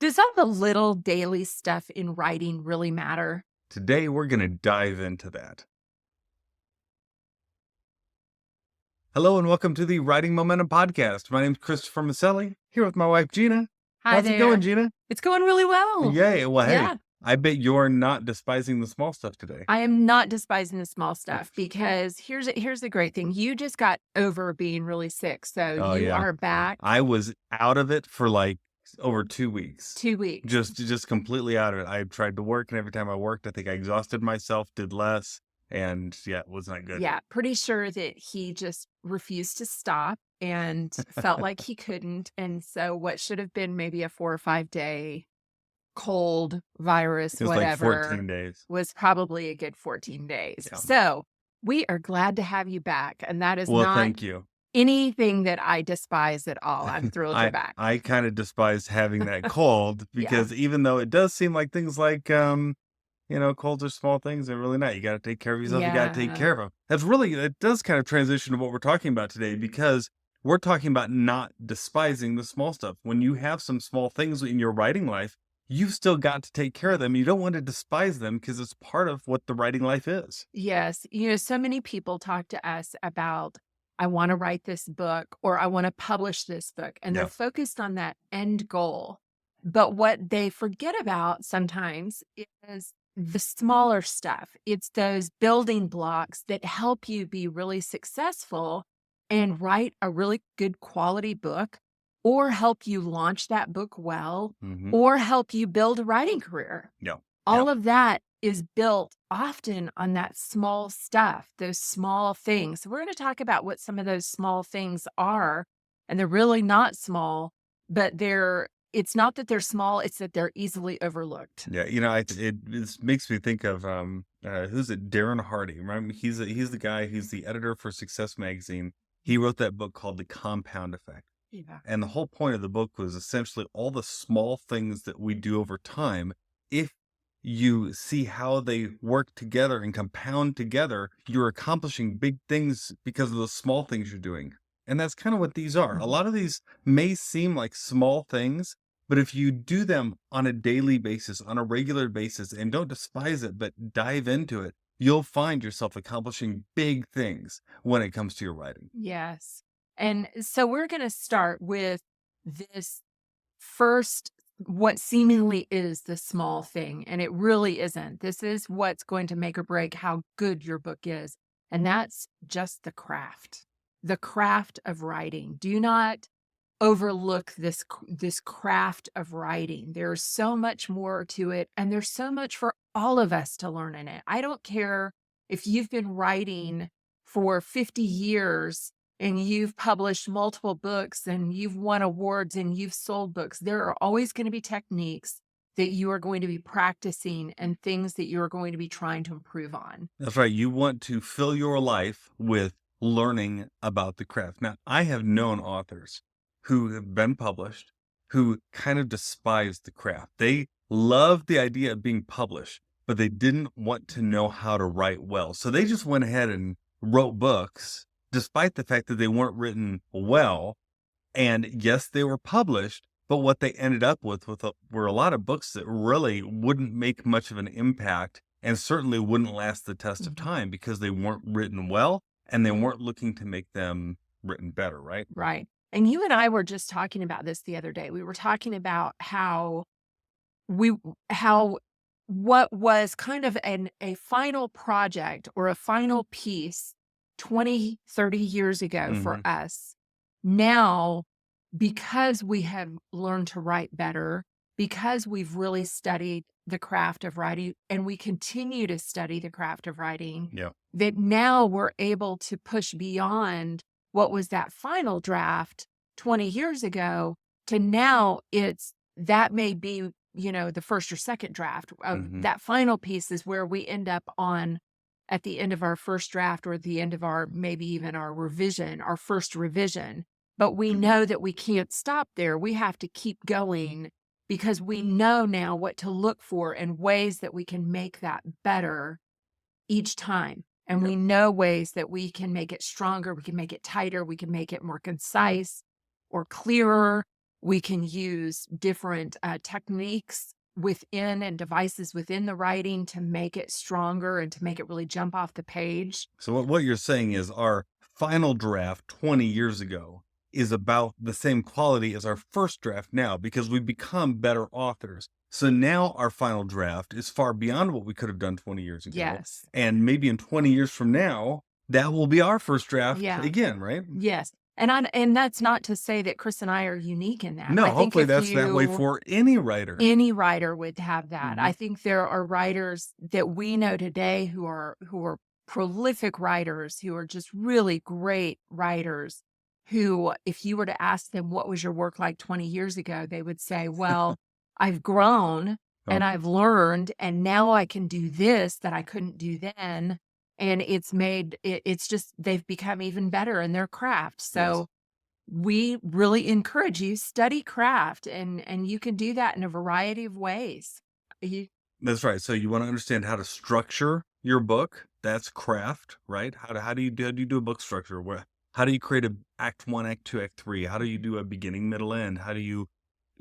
Does all the little daily stuff in writing really matter? Today, we're going to dive into that. Hello, and welcome to the Writing Momentum Podcast. My name's Christopher Maselli, here with my wife, Gena. Hi How's it going, there. Gena? It's going really well. Yay. Well, hey, Yeah. I bet you're not despising the small stuff today. I am not despising the small stuff because here's the great thing. You just got over being really sick. So Oh, you yeah. are back I was out of it for like over 2 weeks. 2 weeks. Just completely out of it. I tried to work, and every time I worked, I think I exhausted myself, did less, and yeah, it was not good. Yeah. Pretty sure that he just refused to stop and felt like he couldn't. And so what should have been maybe a 4 or 5 day cold, virus, It was like whatever, 14 days. was probably a good 14 days. Yeah. So we are glad to have you back. And that is Well, not thank you. anything that I despise at all. I'm thrilled you're I back. I kind of despise having that cold Yeah. because even though it does seem like things like colds are small things, they're really not. You got to take care of yourself. You got to take Yeah. care of them. That does kind of transition to what we're talking about today, because we're talking about not despising the small stuff. When you have some small things in your writing life, you've still got to take care of them. You don't want to despise them because it's part of what the writing life is. Yes. So many people talk to us about, I want to write this book or I want to publish this book. And they're Yeah. focused on that end goal. But what they forget about sometimes is the smaller stuff. It's those building blocks that help you be really successful and write a really good quality book, or help you launch that book well, Hmm. or help you build a writing career. Yeah. All of that is built often on that small stuff, those small things. So we're going to talk about what some of those small things are. And they're really not small, but it's not that they're small, it's that they're easily overlooked. Yeah, it makes me think of who's it? Darren Hardy. Right? He's the guy. He's the editor for Success Magazine. He wrote that book called The Compound Effect, Yeah. and the whole point of the book was essentially all the small things that we do over time. If you see how they work together and compound together, you're accomplishing big things because of the small things you're doing. And that's kind of what these are. A lot of these may seem like small things, but if you do them on a daily basis, on a regular basis, and don't despise it, but dive into it, you'll find yourself accomplishing big things when it comes to your writing. Yes. And so we're going to start with this first, what seemingly is the small thing, and it really isn't. This is what's going to make or break how good your book is. And that's just the craft of writing. Do not overlook this craft of writing. There's so much more to it, and there's so much for all of us to learn in it. I don't care if you've been writing for 50 years and you've published multiple books and you've won awards and you've sold books. There are always going to be techniques that you are going to be practicing and things that you're going to be trying to improve on. That's right. You want to fill your life with learning about the craft. Now, I have known authors who have been published who kind of despise the craft. They love the idea of being published, but they didn't want to know how to write well. So they just went ahead and wrote books, despite the fact that they weren't written well. And yes, they were published, but what they ended up with were a lot of books that really wouldn't make much of an impact and certainly wouldn't last the test of Mhm. time because they weren't written well and they weren't looking to make them written better, right? Right. And you and I were just talking about this the other day. We were talking about we how what was kind of a final project or a final piece 20, 30 years ago for Hmm. us. Now, because we have learned to write better, because we've really studied the craft of writing and we continue to study the craft of writing, Yeah. that now we're able to push beyond what was that final draft 20 years ago to now that may be, the first or second draft of Hmm. that final piece is where we end up on at the end of our first draft or at the end of maybe even our first revision. But we know that we can't stop there. We have to keep going because we know now what to look for and ways that we can make that better each time. And we know ways that we can make it stronger, we can make it tighter, we can make it more concise or clearer We can use different techniques within and devices within the writing to make it stronger and to make it really jump off the page. So what you're saying is our final draft 20 years ago is about the same quality as our first draft now because we become better authors. So now our final draft is far beyond what we could have done 20 years ago. Yes. And maybe in 20 years from now, that will be our first draft Yeah. again, right? Yes. And that's not to say that Chris and I are unique in that. No, I think hopefully if that's that way for any writer Would have that. Mhm. I think there are writers that we know today who are prolific writers, who are just really great writers, who, if you were to ask them, "What was your work like 20 years ago?" They would say, "Well, I've grown and Okay. I've learned, and now I can do this that I couldn't do then." And it's just they've become even better in their craft. Yes. So we really encourage you study craft, and you can do that in a variety of ways. You That's right. So you want to understand how to structure your book. That's craft, right? How do you do a book structure? Where how do you create a act one, act two, act three? How do you do a beginning, middle, end? How do you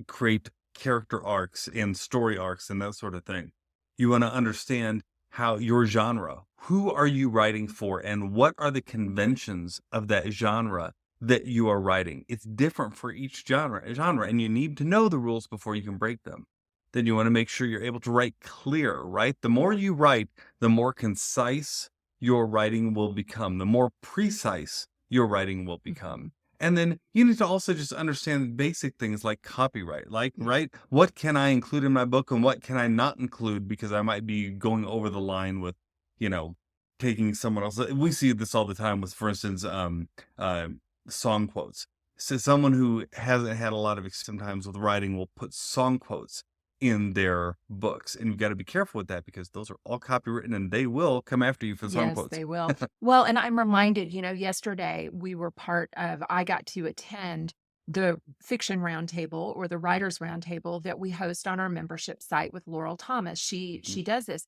create character arcs and story arcs and that sort of thing? You want to understand how your genre. Who are you writing for, and what are the conventions of that genre that you are writing? It's different for each genre, and you need to know the rules before you can break them. Then you want to make sure you're able to write clear, right? The more you write, the more concise your writing will become, the more precise your writing will Mhm. become. And then you need to also just understand basic things like copyright, like, Yeah. right? What can I include in my book and what can I not include because I might be going over the line with, you know, taking someone else. We see this all the time with, for instance, uh, song quotes. So someone who hasn't had a lot of sometimes with writing will put song quotes in their books. And you've got to be careful with that because those are all copywritten and they will come after you for song Yes, quotes. they will. Well, and I'm reminded, yesterday I got to attend the fiction roundtable or the writers roundtable that we host on our membership site with Laurel Thomas. She Mhm. does this.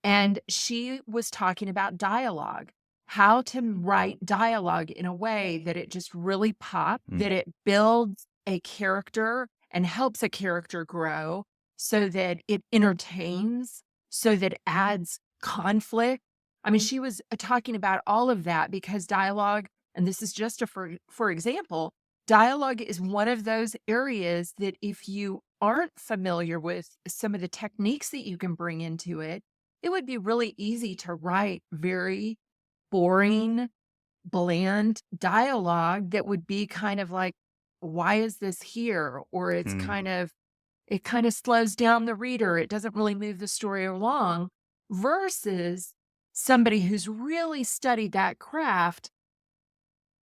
And she was talking about dialogue, how to write dialogue in a way that it just really pops, Mm. that it builds a character and helps a character grow so that it entertains, so that adds conflict. I mean, she was talking about all of that because dialogue, and this is just for example, dialogue is one of those areas that if you aren't familiar with some of the techniques that you can bring into it, it would be really easy to write very boring, bland dialogue that would be kind of like, "Why is this here?" Or Mm. it kind of slows down the reader. It doesn't really move the story along versus somebody who's really studied that craft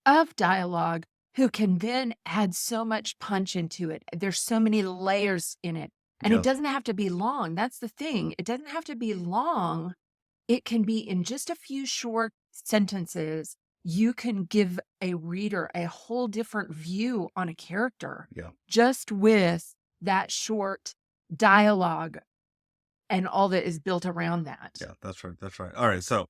of dialogue who can then add so much punch into it. There's so many layers in it. And it Yes. doesn't have to be long. That's the thing. It doesn't have to be long. It can be in just a few short sentences. You can give a reader a whole different view on a character Yeah. just with that short dialogue and all that is built around that. Yeah. That's right. That's right. All right. So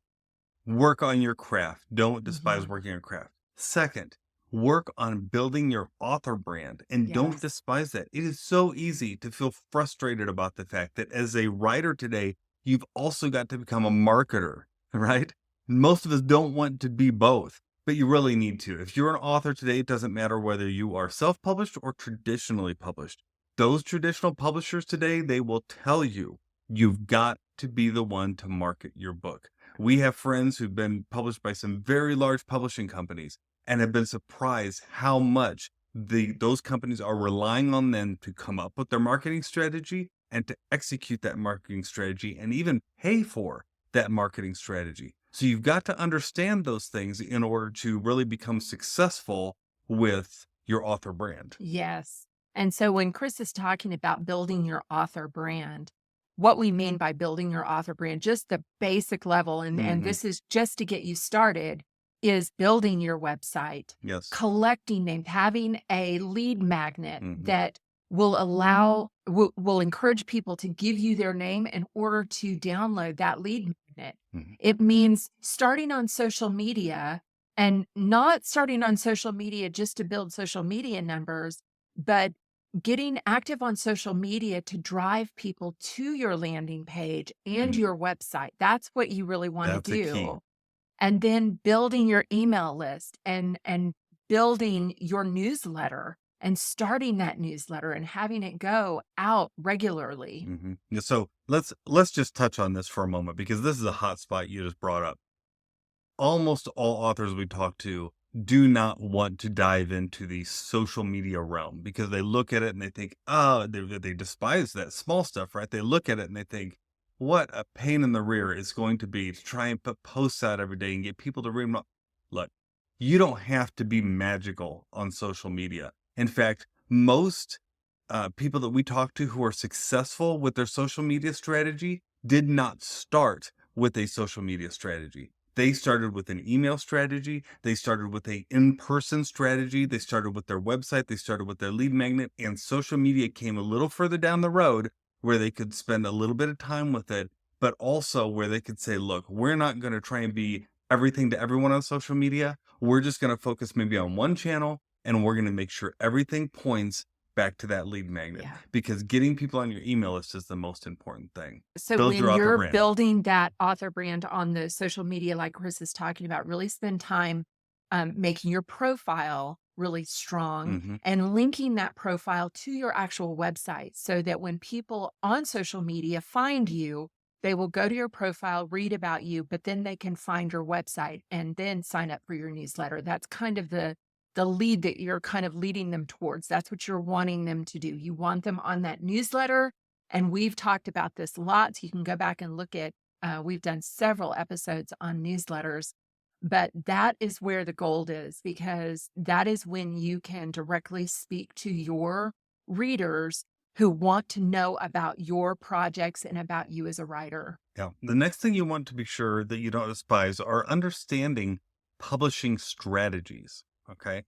work on your craft. Don't despise Mhm. working on your craft. Second, work on building your author brand and don't Yes. despise that. It is so easy to feel frustrated about the fact that as a writer today, you've also got to become a marketer, right? Most of us don't want to be both, but you really need to. If you're an author today, it doesn't matter whether you are self published or traditionally published. Those traditional publishers today, they will tell you you've got to be the one to market your book. We have friends who've been published by some very large publishing companies and have been surprised how much those companies are relying on them to come up with their marketing strategy and to execute that marketing strategy and even pay for that marketing strategy. So you've got to understand those things in order to really become successful with your author brand. Yes. And so when Chris is talking about building your author brand, what we mean by building your author brand, just the basic level, and Hmm. this is just to get you started, is building your website, Yes. collecting names, having a lead magnet Hmm. that will encourage people to give you their name in order to download that lead magnet. Hmm. It means starting on social media and not starting on social media just to build social media numbers, but getting active on social media to drive people to your landing page and Mhm. your website. That's what you really want to That's a key. do. And then building your email list and building your newsletter and starting that newsletter and having it go out regularly. Yeah, so let's just touch on this for a moment because this is a hot spot you just brought up. Almost all authors we talk to do not want to dive into the social media realm because they look at it and they think, oh, they despise that small stuff, right? They look at it and they think, what a pain in the rear it's going to be to try and put posts out every day and get people to read them. Look, you don't have to be magical on social media. In fact, most people that we talk to who are successful with their social media strategy did not start with a social media strategy. They started with an email strategy. They started with a in-person strategy. They started with their website. They started with their lead magnet, and social media came a little further down the road where they could spend a little bit of time with it, but also where they could say, look, we're not going to try and be everything to everyone on social media. We're just going to focus maybe on one channel, and we're going to make sure everything points back to that lead magnet Yeah. because getting people on your email list is the most important thing. So Build when your author you're brand. building that author brand on the social media, like Chris is talking about, really spend time making your profile really strong Hmm. and linking that profile to your actual website so that when people on social media find you, they will go to your profile, read about you, but then they can find your website and then sign up for your newsletter. That's kind of the lead that you're kind of leading them towards. That's what you're wanting them to do. You want them on that newsletter, and we've talked about this a lot. So you can go back and look at, we've done several episodes on newsletters, but that is where the gold is because that is when you can directly speak to your readers who want to know about your projects and about you as a writer. Yeah. The next thing you want to be sure that you don't despise are understanding publishing strategies. Okay.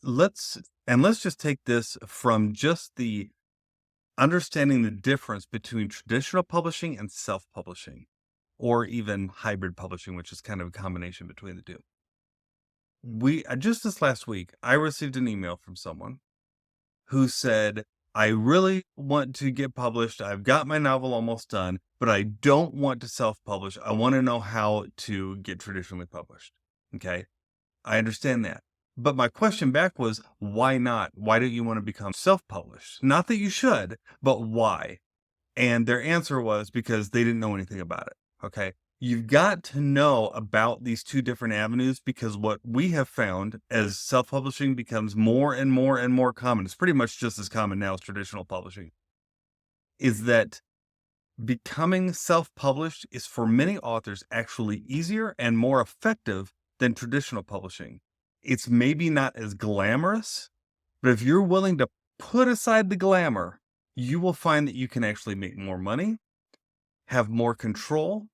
Let's just take this from just the understanding the difference between traditional publishing and self-publishing, or even hybrid publishing, which is kind of a combination between the two. We just this last week, I received an email from someone who said, I really want to get published. I've got my novel almost done, but I don't want to self publish. I want to know how to get traditionally published. Okay. I understand that. But my question back was, why not? Why don't you want to become self published? Not that you should, but why? And their answer was because they didn't know anything about it. Okay. You've got to know about these two different avenues because what we have found as self publishing becomes more and more and more common, it's pretty much just as common now as traditional publishing, is that becoming self published is for many authors actually easier and more effective than traditional publishing. It's maybe not as glamorous, but if you're willing to put aside the glamour, you will find that you can actually make more money, have more control,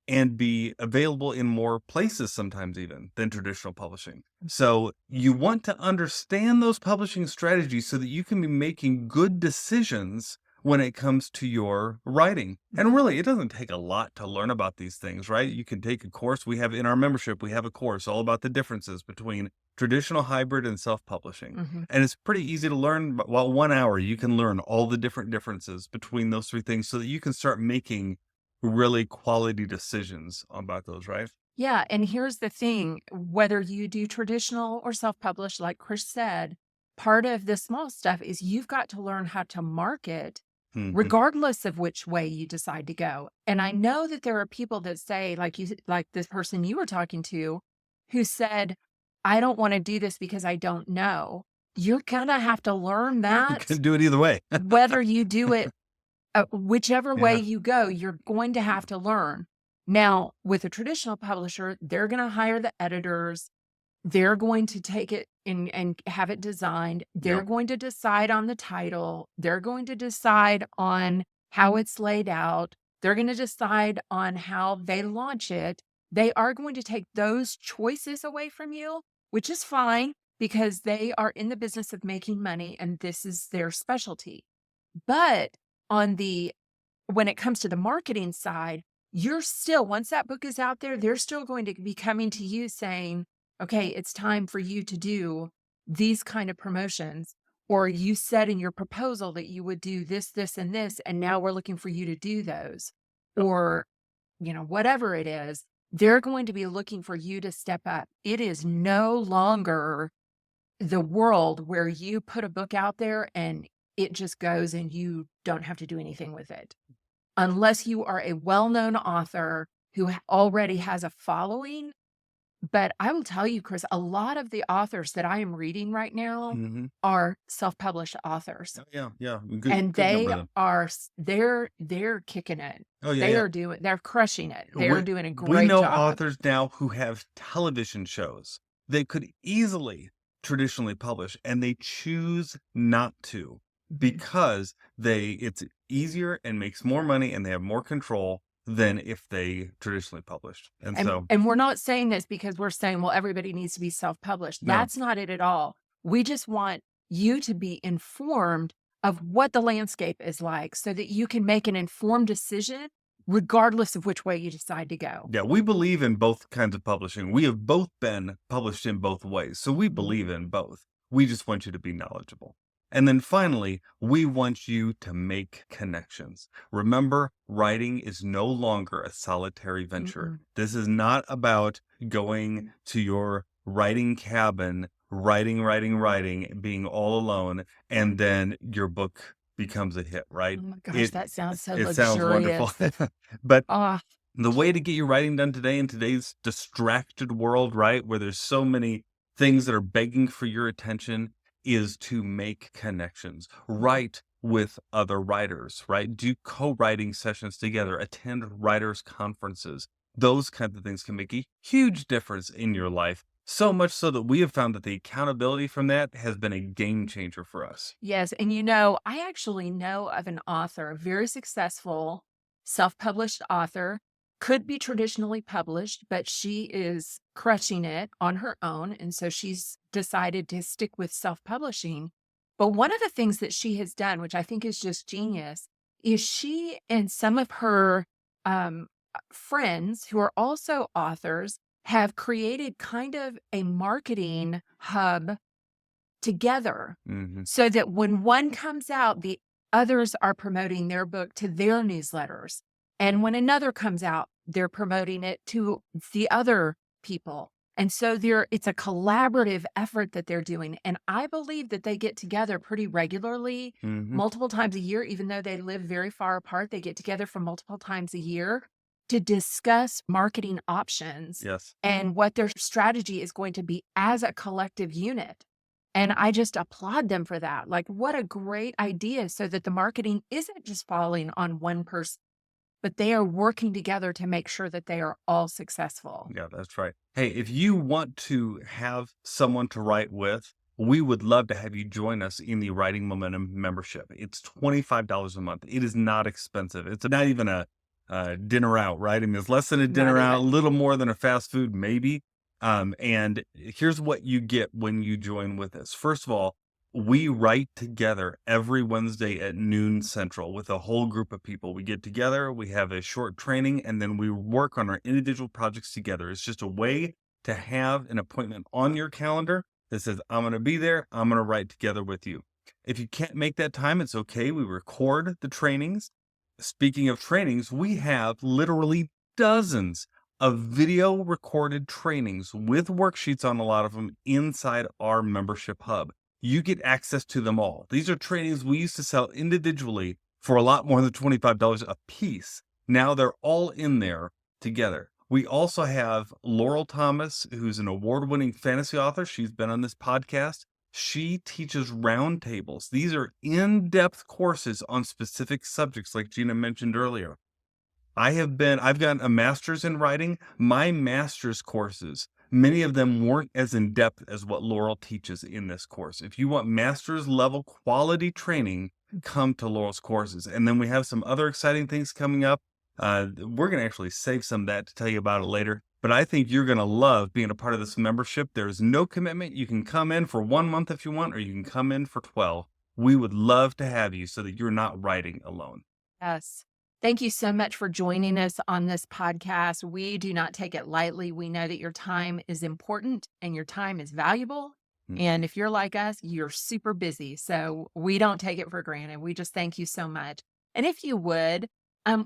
and be available in more places sometimes even than traditional publishing. So you want to understand those publishing strategies so that you can be making good decisions when it comes to your writing. And really, it doesn't take a lot to learn about these things, right? You can take a course. We have in our membership, we have a course all about the differences between traditional, hybrid, and self-publishing. Mhm. And it's pretty easy to learn. Well, 1 hour, you can learn all the different differences between those three things so that you can start making really quality decisions about those, right? Yeah, and here's the thing, whether you do traditional or self-published, like Chris said, part of the small stuff is you've got to learn how to market Mhm. regardless of which way you decide to go. And I know that there are people that say, like this person you were talking to, who said, I don't want to do this because I don't know. You're gonna have to learn You that can do it either way. whether you do it whichever way Yeah. you go, you're going to have to learn. Now, with a traditional publisher, they're going to hire the editors. They're going to take it and have it designed. They're Yep. going to decide on the title. They're going to decide on how it's laid out. They're going to decide on how they launch it. They are going to take those choices away from you, which is fine because they are in the business of making money and this is their specialty. But on the when it comes to the marketing side, you're still once that book is out there, they're still going to be coming to you saying, "Okay, it's time for you to do these kind of promotions." or you said in your proposal that you would do this, this, and this, and now we're looking for you to do those, or, whatever it is, they're going to be looking for you to step up. It is no longer the world where you put a book out there and it just goes and you don't have to do anything with it. Unless you are a well-known author who already has a following. But I will tell you, Chris, a lot of the authors that I am reading right now Mhm. are self-published authors, Oh, yeah, yeah. Good and good number they of them. are they're kicking it. Oh, yeah, yeah. They're crushing it. They're We doing a we great know job. authors now who have television shows they could easily traditionally publish, and they choose not to Mhm. because it's easier and makes more money, and they have more control than if they traditionally published. And And so, and we're not saying this because we're saying, well, everybody needs to be self-published. no. That's not it at all. We just want you to be informed of what the landscape is like so that you can make an informed decision regardless of which way you decide to go. Yeah, we believe in both kinds of publishing. We have both been published in both ways, so we Mhm. believe in both. We just want you to be knowledgeable. And then finally, we want you to make connections. Remember, writing is no longer a solitary venture. Mm-mm. This is not about going to your writing cabin, writing, being all alone, and then your book becomes a hit, right? Oh my gosh, It that sounds so it sounds wonderful. luxurious. But Ah, the way to get your writing done today in today's distracted world, right, where there's so many things that are begging for your attention, is to make connections. Write with other writers, right? Do co-writing sessions together, attend writers' conferences. Those kinds of things can make a huge difference in your life. So much so that we have found that the accountability from that has been a game changer for us. yes. And I actually know of an author, a very successful self-published author, could be traditionally published, but she is crushing it on her own. And so she's decided to stick with self-publishing. But one of the things that she has done, which I think is just genius, is she and some of her friends who are also authors have created kind of a marketing hub together Hmm. so that when one comes out, the others are promoting their book to their newsletters. And when another comes out, they're promoting it to the other people. And so it's a collaborative effort that they're doing. And I believe that they get together pretty regularly, Hmm. multiple times a year, even though they live very far apart, they get together for multiple times a year to discuss marketing options Yes. and what their strategy is going to be as a collective unit. And I just applaud them for that. Like, what a great idea so that the marketing isn't just falling on one person, but they are working together to make sure that they are all successful. Yeah, that's right. Hey, if you want to have someone to write with, we would love to have you join us in the Writing Momentum membership. It's $25 a month. It is not expensive. It's not even a dinner out, right? I mean, it's less than a Not dinner out, a even. little more than a fast food, maybe. And here's what you get when you join with us. First of all, we write together every Wednesday at noon Central with a whole group of people. We get together, we have a short training, and then we work on our individual projects together. It's just a way to have an appointment on your calendar that says, I'm going to be there, I'm going to write together with you. If you can't make that time, it's okay. We record the trainings. Speaking of trainings, we have literally dozens of video recorded trainings with worksheets on a lot of them inside our membership hub. You get access to them all. These are trainings we used to sell individually for a lot more than $25 a piece. Now they're all in there together. We also have Laurel Thomas, who's an award winning fantasy author. She's been on this podcast. She teaches roundtables. These are in depth courses on specific subjects, like Gina mentioned earlier. I've gotten a master's in writing. My master's courses, many of them weren't as in depth as what Laurel teaches in this course. If you want master's level quality training, come to Laurel's courses. And then we have some other exciting things coming up. We're going to actually save some of that to tell you about it later. But I think you're going to love being a part of this membership. There's no commitment. You can come in for 1 month if you want, or you can come in for 12. We would love to have you so that you're not writing alone. Yes. Thank you so much for joining us on this podcast. We do not take it lightly. We know that your time is important and your time is valuable. Mm. And if you're like us, you're super busy. So we don't take it for granted. We just thank you so much. And if you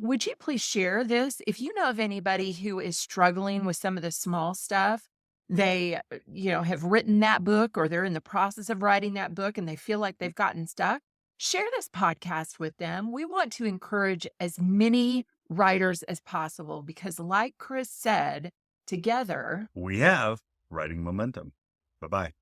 would you please share this? If you know of anybody who is struggling with some of the small stuff, they, have written that book or they're in the process of writing that book and they feel like they've gotten stuck, share this podcast with them. We want to encourage as many writers as possible because, like Chris said, together We have writing momentum. Bye bye.